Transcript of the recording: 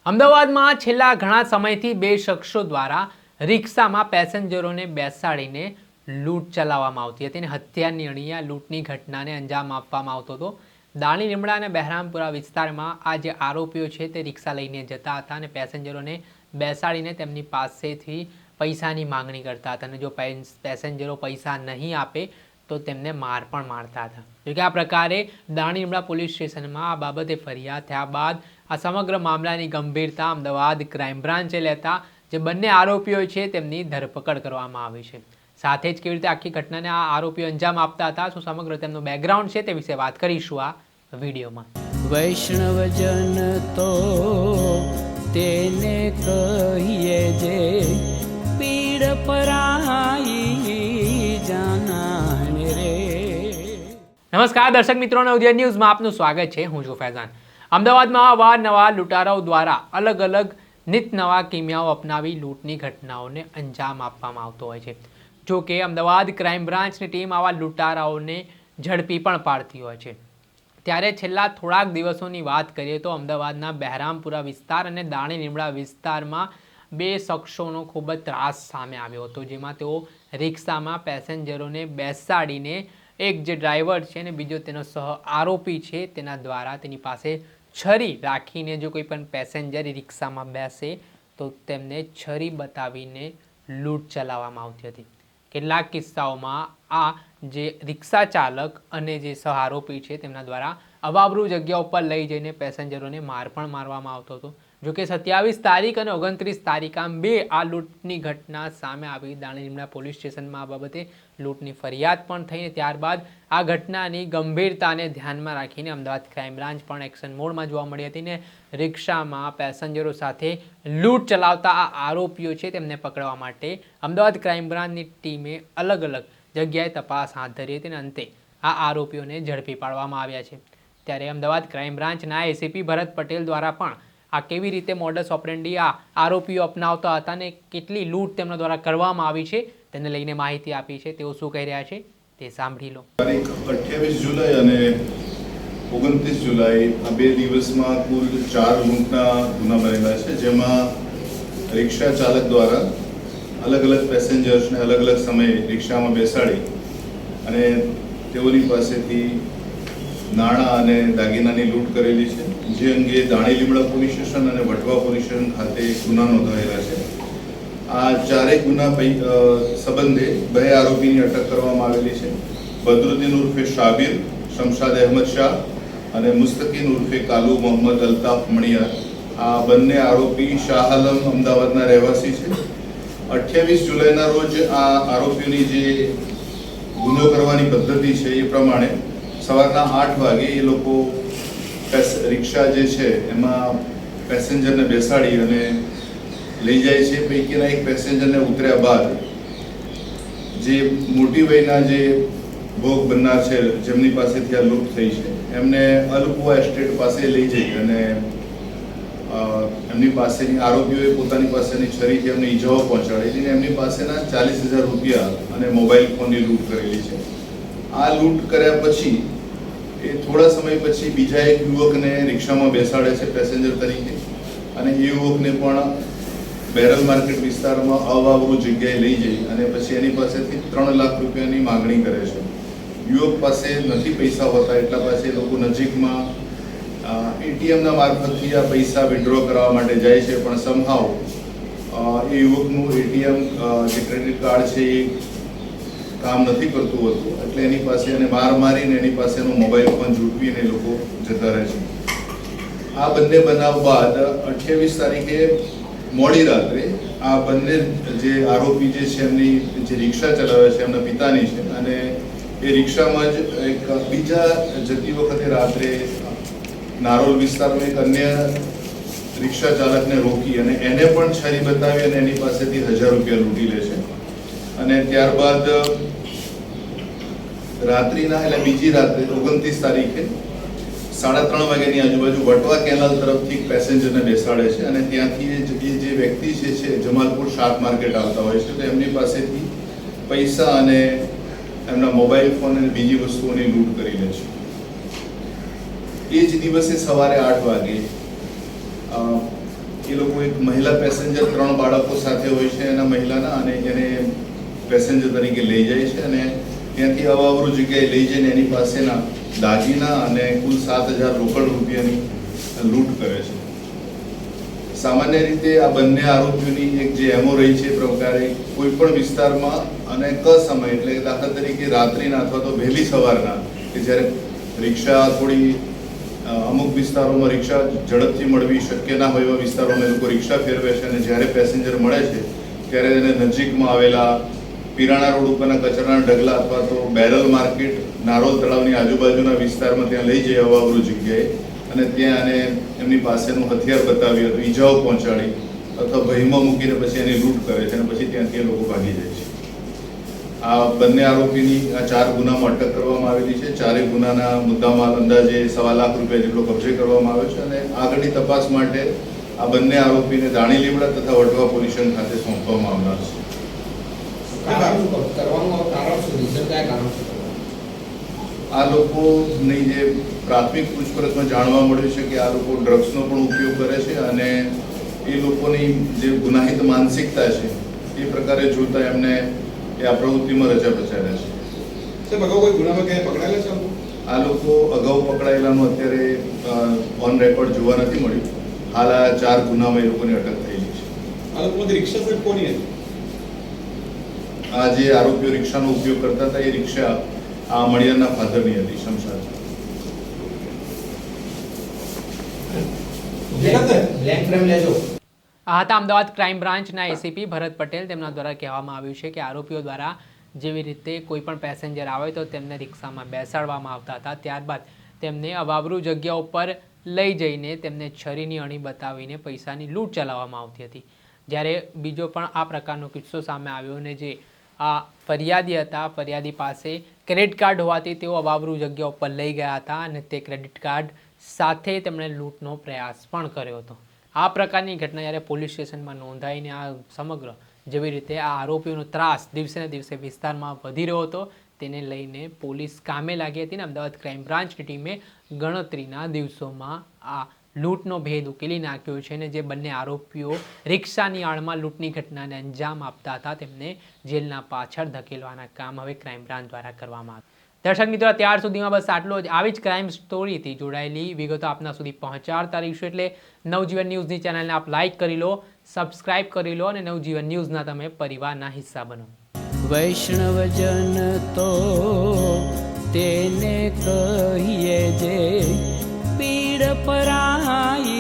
અમદાવાદમાં છેલ્લા ઘણા સમયથી બે શખ્સો દ્વારા રિક્ષામાં પેસેન્જરોને બેસાડીને લૂંટ ચલાવવામાં આવતી હતી અને હત્યાની અણી આ લૂંટની ઘટનાને અંજામ આપવામાં આવતો હતો। દાણી લીમડા અને બહેરામપુરા વિસ્તારમાં આ જે આરોપીઓ છે તે રિક્ષા લઈને જતા હતા અને પેસેન્જરોને બેસાડીને તેમની પાસેથી પૈસાની માંગણી કરતા હતા અને જો પેસેન્જરો પૈસા નહીં આપે તો તેમને માર પણ મારતા હતા। જોકે આ પ્રકારે દાણી લીમડા પોલીસ સ્ટેશનમાં આ બાબતે ફરિયાદ થયા બાદ આ સમગ્ર મામલાની ગંભીરતા અમદાવાદ ક્રાઇમ બ્રાન્ચે લેતા જે બંને આરોપીઓ છે તેમની ધરપકડ કરવામાં આવી છે। સાથે જ કેવી રીતે આખી ઘટનાને આ આરોપીઓ અંજામ આપતા હતા, શું સમગ્ર તેમનું બેકગ્રાઉન્ડ છે તે વિશે વાત કરીશું આ વિડીયોમાં। વૈષ્ણવજન તો તેને કહીએ જે પીડ પરાઈ જાનાને રે। નમસ્કાર દર્શક મિત્રોને ઉદય ન્યૂઝમાં આપનું સ્વાગત છે। હું છું ફૈઝાન। અમદાવાદમાં અવારનવાર લૂંટારાઓ દ્વારા અલગ અલગ નિત નવા કિમિયાઓ અપનાવી લૂંટની ઘટનાઓને અંજામ આપવામાં આવતો હોય છે। જો કે અમદાવાદ ક્રાઇમ બ્રાન્ચની ટીમ આવા લૂંટારાઓને ઝડપી પણ પાડતી હોય છે। ત્યારે છેલ્લા થોડાક દિવસોની વાત કરીએ તો અમદાવાદના બહેરામપુરા વિસ્તાર અને દાણી લીમડા વિસ્તારમાં બે શખ્સોનો ખૂબ જ ત્રાસ સામે આવ્યો હતો, જેમાં તેઓ રિક્ષામાં પેસેન્જરોને બેસાડીને એક જે ડ્રાઈવર છે અને બીજો તેનો સહ આરોપી છે તેના દ્વારા તેની પાસે છરી રાખીને જો કોઈ પણ પેસેન્જર રિક્ષામાં બેસે તો તેમને છરી બતાવીને લૂંટ ચલાવવામાં આવતી હતી। કેટલાક કિસ્સાઓમાં આ જે રિક્ષા ચાલક અને જે સહ આરોપી છે તેમના દ્વારા અવાવરૂ જગ્યા ઉપર લઈ જઈને પેસેન્જરોને માર પણ મારવામાં આવતો હતો। જોકે 27 તારીખ અને 29 તારીખ આમ બે આ લૂંટની ઘટના સામે આવી। દાણી લીમડા પોલીસ સ્ટેશનમાં આ બાબતે લૂંટની ફરિયાદ પણ થઈને ત્યારબાદ આ ઘટનાની ગંભીરતાને ધ્યાનમાં રાખીને અમદાવાદ ક્રાઇમ બ્રાન્ચ પણ એક્શન મોડમાં જોવા મળી હતી ને રિક્ષામાં પેસેન્જરો સાથે લૂંટ ચલાવતા આ આરોપીઓ છે તેમને પકડવા માટે અમદાવાદ ક્રાઇમ બ્રાન્ચની ટીમે અલગ અલગ જગ્યાએ તપાસ હાથ ધરી હતી અને અંતે આ આરોપીઓને ઝડપી પાડવામાં આવ્યા છે। ત્યારે અમદાવાદ ક્રાઇમ બ્રાન્ચના એસીપી ભરત પટેલ દ્વારા પણ આ કેવી રીતે મોડસ ઓપરેન્ડી આ આરોપીઓ અપનાવતા હતા અને કેટલી લૂંટ તેમના દ્વારા કરવામાં આવી છે તેને લઈને માહિતી આપી છે। તેઓ શું કહી રહ્યા છે તે સાંભળી લો। તારીખ 28 જુલાઈ અને 29 જુલાઈ આ બે દિવસમાં કુલ 4 લૂંટના ગુના બનેલા છે, જેમાં રિક્ષા ચાલક દ્વારા અલગ અલગ પેસેન્જર્સને અલગ અલગ સમયે રિક્ષામાં બેસાડી અને તેઓની પાસેથી નાણાં અને દાગીનાની લૂંટ કરેલી છે, જે અંગે દાણી લીમડા પોલીસ સ્ટેશન અને વટવા પોલીસ સ્ટેશન ખાતે ગુના નોંધાયેલા છે। આ ચારેય ગુના સંબંધે બે આરોપીની અટક કરવામાં આવેલી છે। બદરુદ્દીન ઉર્ફે શાબિર, શમશાદ અહેમદ શાહ અને મુસ્તકીન ઉર્ફે કાલુ મોહમ્મદ અલ્તાફ મણિયાર, આ બંને આરોપી શાહ આલમ અમદાવાદના રહેવાસી છે। 28 જુલાઈના રોજ આ આરોપીઓની જે ગુનો કરવાની પદ્ધતિ છે એ પ્રમાણે સવારના 8 વાગે એ લોકો રિક્ષા જે છે એમાં પેસેન્જરને બેસાડી અને લઈ જાય છે। પૈકીના એક પેસેન્જરને ઉતર્યા બાદ જે મોટી વયના જે ભોગ બનનાર છે, જેમની પાસેથી આ લૂંટ થઈ છે, એમને અલકુવા એસ્ટેટ પાસે લઈ જઈ અને એમની પાસેની આરોપીઓએ પોતાની પાસેની છરીથી એમને ઈજાઓ પહોંચાડી અને એમની પાસેના 40,000 રૂપિયા અને મોબાઈલ ફોનની લૂંટ કરેલી છે। આ લૂંટ કર્યા પછી એ થોડા સમય પછી બીજા એક યુવકને રિક્ષામાં બેસાડે છે પેસેન્જર તરીકે અને એ યુવકને પણ બેરલ માર્કેટ વિસ્તારમાં અવાવરૂ જગ્યાએ લઈ જઈ અને પછી એની પાસેથી 3 લાખ રૂપિયાની માંગણી કરે છે। યુવક પાસે નથી પૈસા હોતા એટલા પાસે લોકો નજીકમાં એટીએમના મારફતથી આ પૈસા વિડ્રો કરવા માટે જાય છે, પણ સમહાવ એ યુવકનું એટીએમ જે ક્રેડિટ કાર્ડ છે એ કામ નથી કરતું હતું, એટલે એની પાસે એને માર મારીને એની પાસેનો મોબાઈલ ફોન ઝૂંટવીને લોકો જતા રહે છે। આ બંને બનાવ બાદ 28 તારીખે મોડી રાત્રે આ બંને જે આરોપી જે છે એમની જે રિક્ષા ચલાવે છે એમના પિતાની છે અને એ રિક્ષામાં જ એક બીજા જતી વખતે રાત્રે નારોલ વિસ્તારમાં એક અન્ય રિક્ષા ચાલકને રોકી અને એને પણ છરી બતાવી અને એની પાસેથી 1000 રૂપિયા લૂંટી લે છે અને ત્યારબાદ રાત્રિના એટલે બીજી રાત્રે 29 તારીખે 3:30 વાગ્યાની આજુબાજુ વટવા કેનાલ તરફથી પેસેન્જરને બેસાડે છે અને ત્યાંથી જે વ્યક્તિ છે જમાલપુર શાક માર્કેટ આવતા હોય છે તો એમની પાસેથી પૈસા અને એમના મોબાઈલ ફોન અને બીજી વસ્તુઓની લૂંટ કરી લે છે। એ જ દિવસે સવારે 8 વાગે એ લોકો એક મહિલા પેસેન્જર 3 બાળકો સાથે હોય છે એના મહિલાના, અને એને પેસેન્જર તરીકે લઈ જાય છે અને ત્યાંથી અવાવરૂ જગ્યાએ લઈ જઈને એની પાસેના દાગીના અને કુલ 7,000 રોકડ રૂપિયાની લૂંટ કરે છે. સામાન્ય રીતે આ બંને આરોપીઓની એક જે એમો રહી છે એ પ્રકારે કોઈ પણ વિસ્તારમાં અને સમય એટલે દાખલા તરીકે રાત્રિના અથવા તો વહેલી સવારના કે જ્યારે રિક્ષા થોડી અમુક વિસ્તારોમાં રિક્ષા ઝડપથી મળવી શક્ય ના હોય એવા વિસ્તારોમાં એ લોકો રિક્ષા ફેરવે છે અને જ્યારે પેસેન્જર મળે છે ત્યારે એને નજીકમાં આવેલા પીરાણા રોડ ઉપરના કચરાના ઢગલા અથવા તો બેરલ માર્કેટ, નારોલ તળાવની આજુબાજુના વિસ્તારમાં ત્યાં લઈ જઈ અવાવરૂ જગ્યાએ અને ત્યાં એને એમની પાસેનું હથિયાર બતાવી હતું, ઈજાઓ પહોંચાડી અથવા ભયમાં મૂકીને પછી એની લૂંટ કરે છે અને પછી ત્યાંથી એ લોકો ભાગી જાય છે. આ બંને આરોપીની આ 4 ગુનામાં અટક કરવામાં આવેલી છે. 4 ગુનાના મુદ્દામાલ અંદાજે ₹1.25 લાખ જેટલો કબજે કરવામાં આવ્યો છે અને આગળની તપાસ માટે આ બંને આરોપીને દાણી લીમડા તથા વટવા પોલીસ સ્ટેશન ખાતે સોંપવામાં આવનાર છે. આ લોકોની જે પ્રાથમિક પૂછપરછમાં જાણવા મળ્યું છે કે આ લોકો ડ્રગ્સનો પણ ઉપયોગ કરે છે અને એ લોકોની જે ગુનાહિત માનસિકતા છે એ પ્રકારે જોતા એમને આ પ્રવૃત્તિમાં રજા બચાવ્યા છે. અગાઉ કોઈ ગુનામાં ક્યાંય પકડાયેલા છે? આ લોકો અગાઉ પકડાયેલાનું અત્યારે ઓન રેકોર્ડ જોવા નથી મળ્યું. હાલ આ 4 ગુનામાં એ લોકોની અટક થયેલી છે. આ લોકોમાંથી રિક્ષા સાહેબ કોની હતી? આ જે આરોપીઓ રિક્ષાનો ઉપયોગ કરતા હતા એ રિક્ષા આ મળિયાના ફાધરની હતી, શમશાદ. આ હતા અમદાવાદ ક્રાઇમ બ્રાન્ચના એસીપી ભરત પટેલ. તેમના દ્વારા કહેવામાં આવ્યું છે કે આરોપીઓ દ્વારા જેવી રીતે કોઈ પણ પેસેન્જર આવે તો તેમને રિક્ષામાં બેસાડવામાં આવતા હતા, ત્યારબાદ તેમને અવાવરૂ જગ્યા ઉપર લઈ જઈને તેમને છરીની અણી બતાવીને પૈસાની લૂંટ ચલાવવામાં આવતી હતી. જ્યારે બીજો પણ આ પ્રકારનો કિસ્સો સામે આવ્યો અને જે આ ફરિયાદી હતા, ફરિયાદી પાસે ક્રેડિટ કાર્ડ હોવાથી તેઓ અવાવરૂ જગ્યા ઉપર લઈ ગયા હતા અને તે ક્રેડિટ કાર્ડ સાથે તેમણે લૂંટનો પ્રયાસ પણ કર્યો હતો. આ પ્રકારની ઘટના જ્યારે પોલીસ સ્ટેશનમાં નોંધાઈને આ સમગ્ર જેવી રીતે આ આરોપીઓનો ત્રાસ દિવસે ને દિવસે વિસ્તારમાં વધી રહ્યો હતો તેને લઈને પોલીસ કામે લાગી હતી અને અમદાવાદ ક્રાઇમ બ્રાન્ચની ટીમે ગણતરીના દિવસોમાં આ લૂંટનો ભેદ ઉકેલી નાખ્યો છે અને જે બંને આરોપીઓ રિક્ષાની આડમાં લૂંટની ઘટનાને અંજામ આપતા હતા તેમને જેલના પાછળ ધકેલવાના કામ હવે ક્રાઇમ બ્રાન્ચ દ્વારા કરવામાં આવ્યું. દર્શક મિત્રો, અત્યાર સુધીમાં બસ આટલો જ. આવી જ ક્રાઇમ સ્ટોરીથી જોડાયેલી વિગતો આપના સુધી પહોંચાડતા રહીશું. એટલે નવજીવન ન્યૂઝની ચેનલને આપ લાઇક કરી લો, સબસ્ક્રાઇબ કરી લો અને નવજીવન ન્યૂઝના તમે પરિવારના હિસ્સા બનો. વૈષ્ણવજન તો તેને કહીએ જે પીડ પરાઈ.